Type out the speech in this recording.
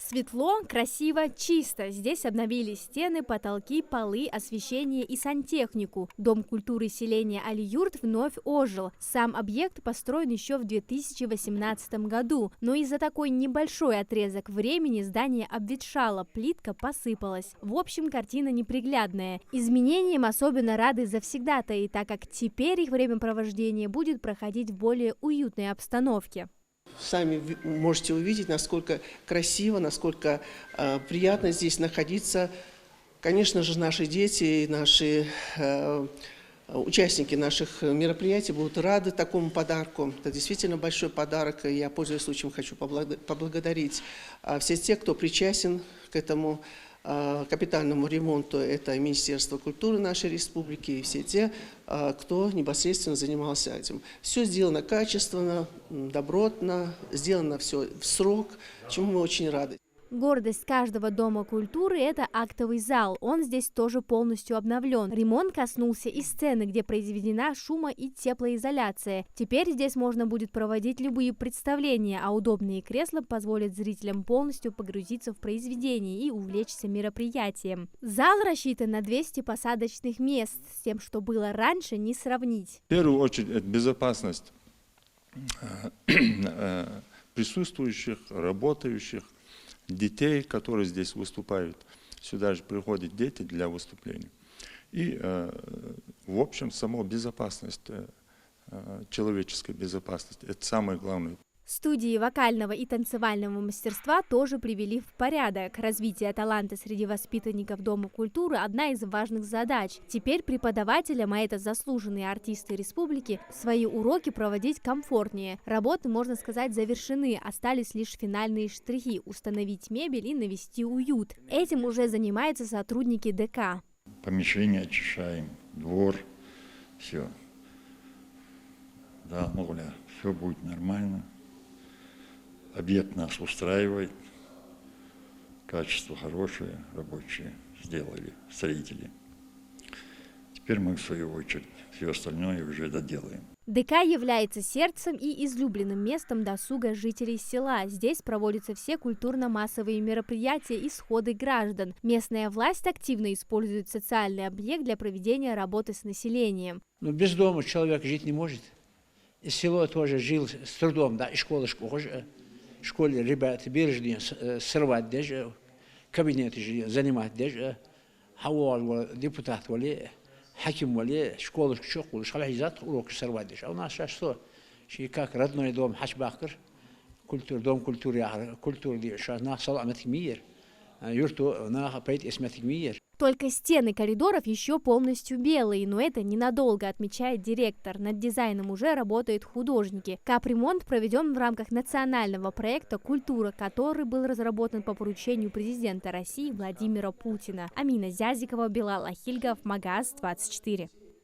Светло, красиво, чисто. Здесь обновили стены, потолки, полы, освещение и сантехнику. Дом культуры селения Алиюрт вновь ожил. Сам объект построен еще в 2018 году, но из-за такой небольшой отрезок времени здание обветшало, плитка посыпалась. В общем, картина неприглядная. Изменениям особенно рады завсегдатаи, так как теперь их времяпровождение будет проходить в более уютной обстановке. Сами можете увидеть, насколько красиво, насколько приятно здесь находиться. Конечно же, наши дети, наши участники наших мероприятий будут рады такому подарку. Это действительно большой подарок, и я, пользуясь случаем, хочу поблагодарить всех тех, кто причастен к этому капитальному ремонту. Это Министерство культуры нашей республики и все те, кто непосредственно занимался этим. Все сделано качественно, добротно, сделано все в срок, чему мы очень рады. Гордость каждого дома культуры – это актовый зал. Он здесь тоже полностью обновлен. Ремонт коснулся и сцены, где произведена шумо- и теплоизоляция. Теперь здесь можно будет проводить любые представления, а удобные кресла позволят зрителям полностью погрузиться в произведение и увлечься мероприятием. Зал рассчитан на 200 посадочных мест. С тем, что было раньше, не сравнить. В первую очередь, это безопасность присутствующих, работающих, детей, которые здесь выступают. Сюда же приходят дети для выступления. И, в общем, сама безопасность, человеческая безопасность, это самое главное. Студии вокального и танцевального мастерства тоже привели в порядок. Развитие таланта среди воспитанников Дома культуры – одна из важных задач. Теперь преподавателям, а это заслуженные артисты республики, свои уроки проводить комфортнее. Работы, можно сказать, завершены. Остались лишь финальные штрихи – установить мебель и навести уют. Этим уже занимаются сотрудники ДК. Помещение очищаем, двор, все. Да, Оля, все будет нормально. Объект нас устраивает, качество хорошее, рабочие сделали, строители. Теперь мы, в свою очередь, все остальное уже доделаем. ДК является сердцем и излюбленным местом досуга жителей села. Здесь проводятся все культурно-массовые мероприятия и сходы граждан. Местная власть активно использует социальный объект для проведения работы с населением. Но без дома человек жить не может. И село тоже жил с трудом, да, и школа. В школе ребята бережные срывать даже, кабинеты занимать даже, хавал депутат вали, хаким вали, школа школы, шалахизат уроки срывать даже. А у нас сейчас что? Как родной дом Хашбакр, дом культуры, сейчас на саламатик мир, юрту на пойти эсматик мир. Только стены коридоров еще полностью белые, но это ненадолго, отмечает директор. Над дизайном уже работают художники. Капремонт проведен в рамках национального проекта «Культура», который был разработан по поручению президента России Владимира Путина. Амина Зязикова, Билал Ахильгов, Магаз 24.